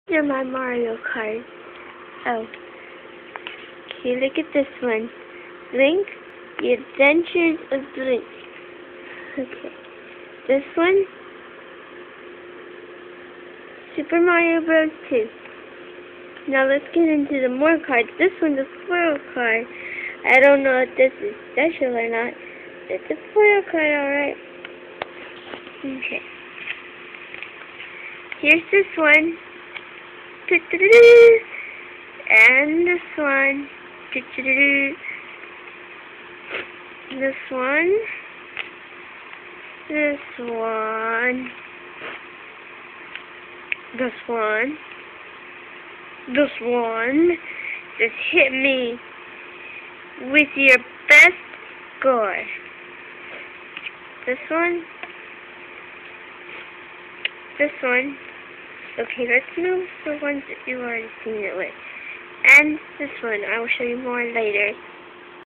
These are my Mario cards. Oh. Okay, look at this one. Link, The Adventures of Link. Okay. This one, Super Mario Bros. 2. Now let's get into the more cards. This one's a foil card. I don't know if this is special or not. It's a foil card, alright. Okay. Here's this one. And this one. This one. This one. This one. This one. Just hit me with your best score. This one. This one. Okay, let's move the ones that you've already seen it with. And this one, I will show you more later.